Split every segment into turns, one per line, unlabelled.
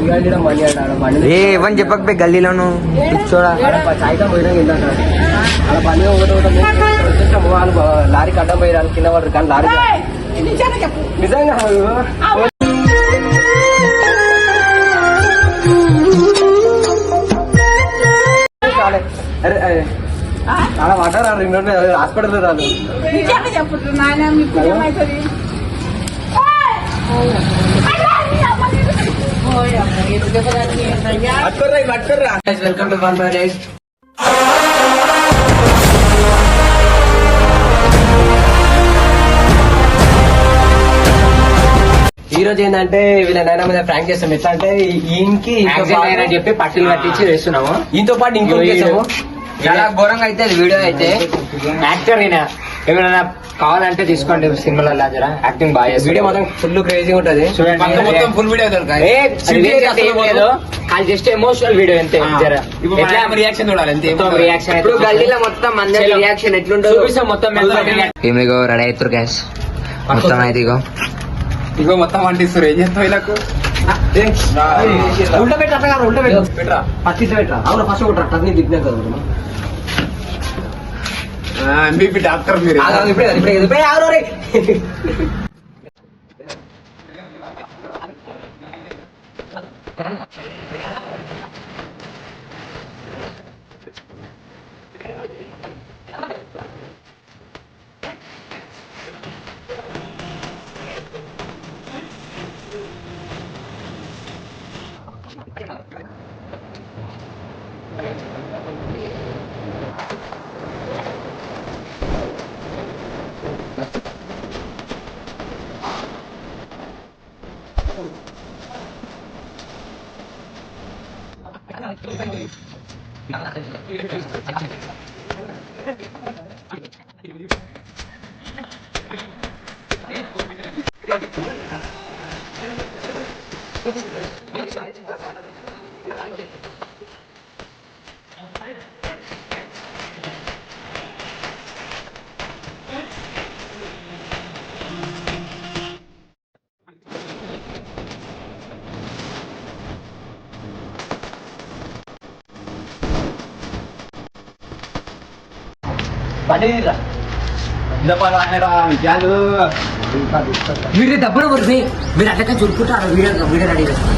ఏ ఇవ్వని చెప్పకపోయి గల్లీలోను కూర్చోడా
వాళ్ళు లారీకి అడ్డం పోయారు కింద పడరు కానీ లారీ నిజంగా అరే అలా పడ్డారు రెండు హాస్పిటల్ రాదు welcome to one by rice. ఈ రోజు ఏంటంటే వీళ్ళ నాయన మీద ప్రాంక్ చేస్తాం. ఎట్లా అంటే ఈయనకి చెప్పి పట్టులు కట్టించి వేస్తున్నాము. ఈయనతో పాటు ఇంకో చేసాము.
చాలా ఘోరంగా అయితే వీడియో అయితే
యాక్టర్ అయినా ఏమైనా కావాలంటే తీసుకోండి. సినిమాలో జరా యాక్టింగ్ బాగా వీడియో మొత్తం ఫుల్ క్రేజీ ఉంటది.
Full video
just emotional video అంతే.
రియాక్షన్ చూడాలి అంతే.
రియాక్షన్ ఇప్పుడు గల్లీలో మొత్తం అందరి రియాక్షన్ ఎట్లుంటుంది చూపిస్తాం. మొత్తం
ఏమిగో రెడీ అవుతారు గ్యాస్ మొత్తం అయితే
ఇగో మొత్తం అంటిస్తారు. ఏం చేస్తావు వీళ్ళకు ఉల్టా పెట్టరా ఉల్టా పెట్టరా ఫస్ట్ పెట్టరా. అవును ఫస్ట్ కొట్టరా టర్ని దిగ్నా కదా ఎంబీపీ డాక్టర్ మీరు ఇప్పుడే
వీడియో డబ్బులు పడుతుంది. మీరు అట్లా చురుకుంటారు. వీడియో రెడీ చేస్తారు.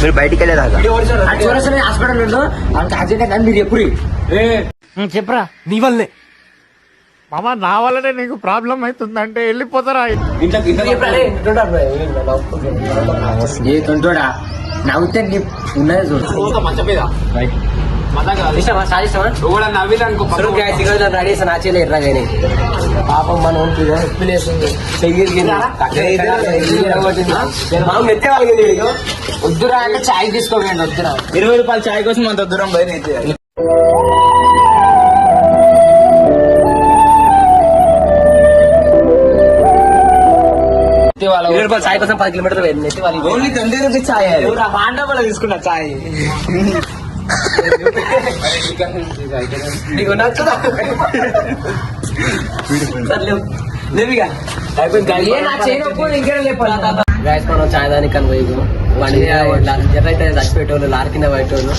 మీరు బయటికి వెళ్ళేదాకా హాస్పిటల్ ఉందో వాళ్ళకి అర్జెంట్ కానీ మీరు ఎప్పుడు చెప్పరా నీ వల్లే
మామ నా వల్లనే నీకు ప్రాబ్లం అవుతుందంటే వెళ్ళిపోతారా
ఏ తొంటోడా నవ్వుతే నీ ఉన్నది చూడు పాపం మనం వద్దురా అంటే చాయ్ తీసుకోకండి. వద్దురా
20 రూపాయల చాయ్ కోసం అంత దూరం బయట
20 రూపాయల చాయ్ కోసం 10 కిలోమీటర్లు నెత్తి వాళ్ళు
ఓన్లీ 20 రూపీస్ చాయ్
మాండవలో తీసుకున్నా చాయ్. నీకు నచ్చుదా మనం చాయ్ దానికి కనుక బండి జర అయితే చచ్చిపెట్టేవాళ్ళు లారీ కింద పెట్టేవాళ్ళు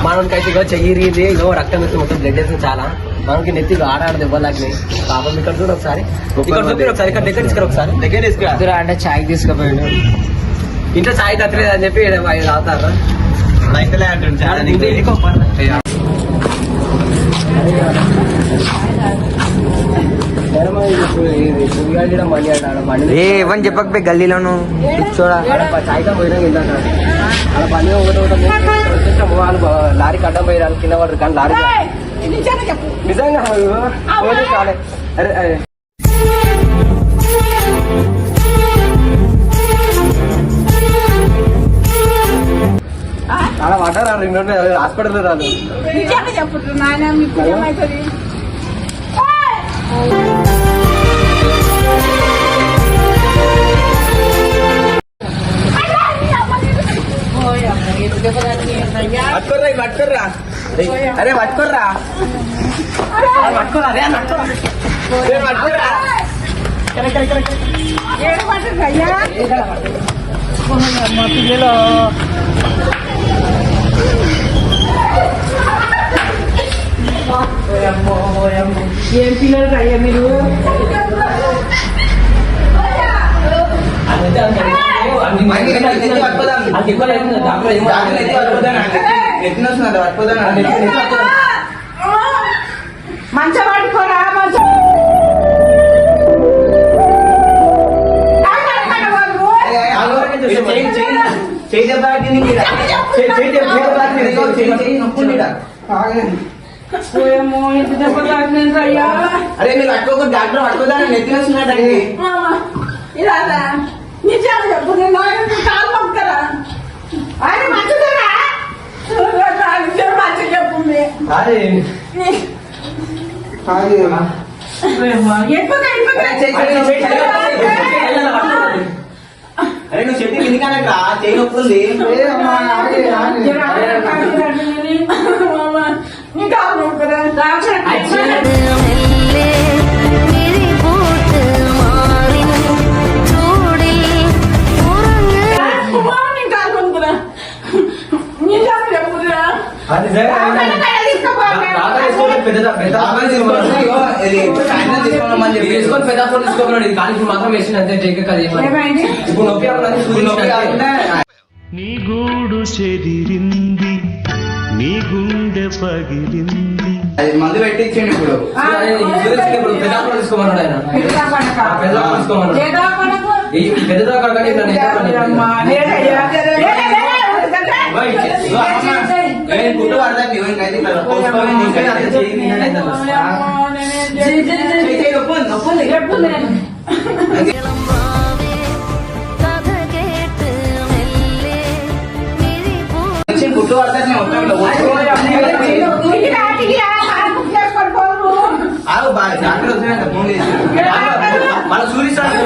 మనకైతే ఇగో చెయ్యిరిగింది. ఇగో రక్తం వేసి మొత్తం బ్లడ్ వేసింది చాలా. మనకి నెత్తిలో ఆడాడు దెబ్బలాగినాయి. పాపం ఇక్కడ చూడు ఒకసారి. ఇక్కడ చూపి ఒకసారి. ఇక్కడ దగ్గర తీసుకురా ఒకసారి. దగ్గర తీసుకురా అంటే చాయ్ తీసుకుపోయాడు. ఇంట్లో చాయ్ తగ్గలేదు అని చెప్పి తాగుతారా
ఏ ఇవ్వని చెప్పకపోయి గల్లీలోను కూర్చోడా
చాయ్ పోయినా వెళ్ళాను. అలా పని వాళ్ళు లారీకి అడ్డం పోయారు కింద పడరు కానీ లారీ నిజంగా కాలే. అరే అలా పడ్డారు రెండు హాస్పిటల్ రాదు పట్టుకోర్రా పట్టుకోర్రా. అరే పట్టుకోర్రా
మా పిల్లలు
ఏం పిల్లలు అయ్యా మీరు మంచం పడుకోరా మంచం ఇంటి దెబ్బ తాకినాను అయ్యా
అరే మీరు పట్టుకోక డాక్టర్ పట్టుకోదా నెత్తిన వస్తున్నాడండి
ఇలా నిజాలు చెప్పు నేను కాలు పంపుతారా ఆయన మంచిదేనా మంచి చెప్పు
అరే నువ్వు చెట్టు కింది కానట్రా చేయి నొప్పి ఉంది
పెద్ద ఫోన్ తీసుకోమన్నాడు ఇది కానీ మాత్రం వేసింది అంతే ఇప్పుడు నొప్పి
నీ గూడు చెదిరింది నీ గుండె పగిలింది
అది మందు పెట్టించండి ఇప్పుడు
పెద్ద ఫోన్ తీసుకోమన్నాడు ఆయన పెద్ద ఫోన్ తీసుకోమన్నాడు పెద్ద
గుట్టు పడతాను గుట్టు పడతాను డాక్టర్ వచ్చినాక ఫోన్ చేసి మన సూర్యసాడు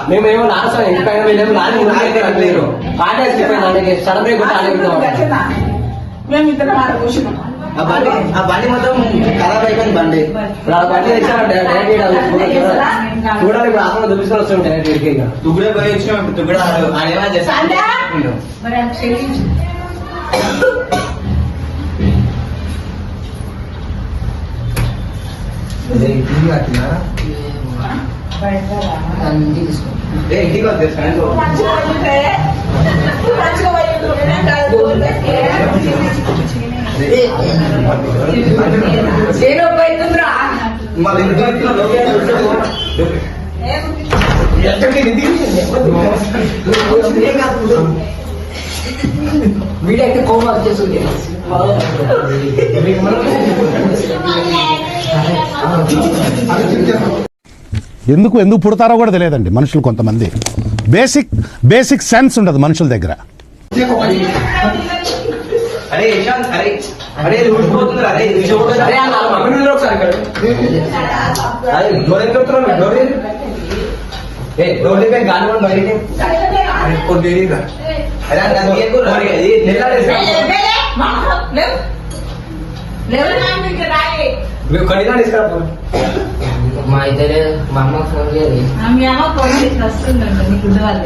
మేమేమో లాస్ట్ ఇంటిపైన వెళ్ళాము లారీ సడన్ బ్రేక్
మేము ఇద్దరం ఆడ కూర్చున్నాం
ఆ బండి మొత్తం ఖరాబ్ అయిపోయింది బండి
బండి చూడాలి ఇప్పుడు ఆత్మ చూపిస్తూ వస్తుంది డైరెక్ట్ ఇక
తుగ్గుడే పోయి వచ్చినాం ఇప్పుడు తుగ్గుడు ఆయన ఏమైనా చేస్తాడు ఇంటికి వచ్చేస్తాను
వీడైతే కోమా వచ్చేస్తుంది
ఎందుకు పుడతారో కూడా తెలియదండి మనుషులు కొంతమంది బేసిక్ సెన్స్ ఉండదు మనుషుల దగ్గర.
అరే యశాంత్ అరే అరే ఊడిపోతుంది అరే
మా ఇద్దరే మా అమ్మ ఫోన్ చేయాలి
మీ అమ్మ ఫోన్ చేసి వస్తుందండి నీకు ఉండవాలి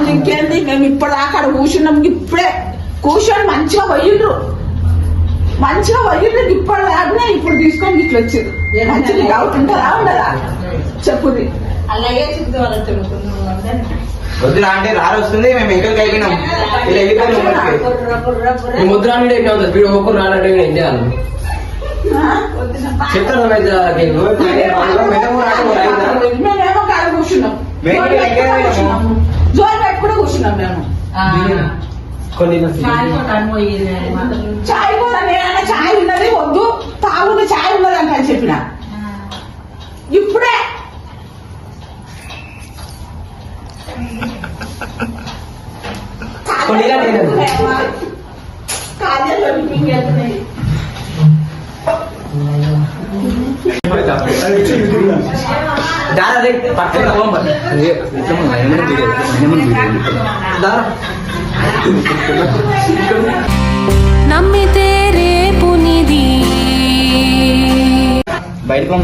ఇంకేంది మేము ఇప్పటిదాకా అక్కడ కూర్చున్నాం ఇప్పుడే కూర్చొని మంచిగా పోయిండ్రు ఇప్పటిదాకా ఇప్పుడు తీసుకొని ఇట్లా వచ్చారు మంచిగా డౌట్ ఉంటుందా ఉండదా చెప్పుది అలాగే చెప్తే వాళ్ళకి తెలుగుతున్నాం
వద్దురా అంటే రారు వస్తుంది మేము ఎక్కడికి అయిపోయినాం ఇలా వెళ్ళిపోయినాం
ముద్ర అంటే వీడు ఒక్కరు రానంటే ఏం చేయాలి చెప్తాను
మేమేమో కాడ కూర్చున్నాం జోరు పెట్టుకుంటూ కూర్చున్నాం మేము
కొన్ని
చాయ్ కూడా నేనైనా చాయ్ ఉన్నది వద్దు తాగుంది చాయ్ ఉన్నది అంటే అని చెప్పిన ఇప్పుడే కాలేజీలో మీటింగ్ వెళ్తున్నాయి
పక్కన
నమ్మితే రేపు నిది
బయటకు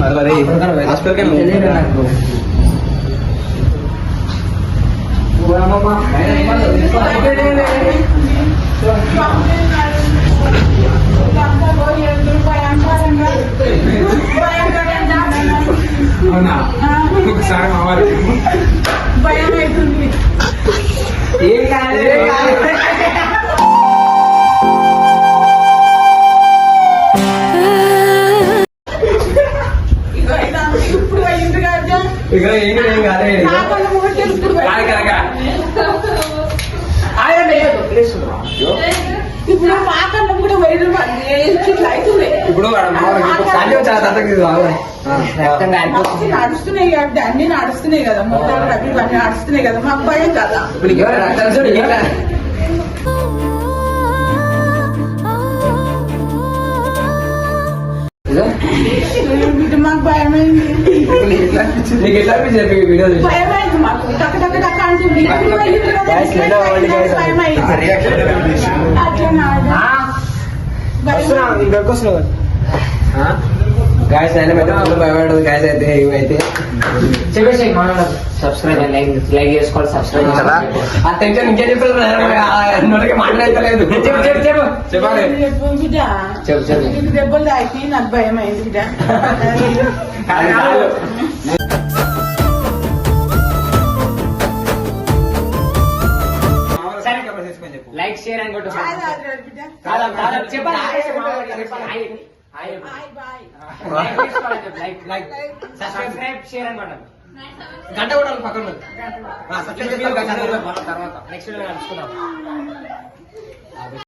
హాస్పిటల్కి
భయం అవుతుంది
ఏం కాదు
ఇగో అయినా ఇప్పుడు అయింది కదా
ఇక ఏం కాదు
నాకన్నా మూడు ఇప్పుడు ఇప్పుడు మాకన్నా కూడా వైరు ఇట్లా అవుతుంది
ఇప్పుడు
నడుస్తున్నాయి కాబట్టి అన్ని నడుస్తున్నాయి కదా మూడు అవి ఇవన్నీ నడుస్తున్నాయి కదా మాకు భయం కదా ఇది మాకు భయమైంది
నీకు ఎట్లా అనిపించింది వీడియో చూసి?
భయమైంది మాకు టక్క టక్క టక్క అంటుంది ఇప్పుడు అయింది కదా, భయమైంది అట్లా
గాయస్ అయినా భయపడదు గాయస్ అయితే ఇవైతే
చెప్పేసి సబ్స్క్రైబ్ లైక్ చేసుకోవాలి సబ్స్క్రైబ్
కదా
ఆ టెన్షన్ ఇంకేం చెప్పలేదు నోటికి మాట్లాడలేదు చెప్పు చెప్పు చెప్పు చెప్పాలి
బిడ్డ
చెప్పు చెప్పు
నీకు దెబ్బలు తాకి నాకు భయమైంది బిడ్డ
లైక్ షేర్ అని కొట్టు
బిడ్డ
చెప్పాలి
bye bye
like subscribe share అని కొట్టాలి
గంట కూడా పక్కన
తర్వాత నెక్స్ట్ కలుసుకుందాం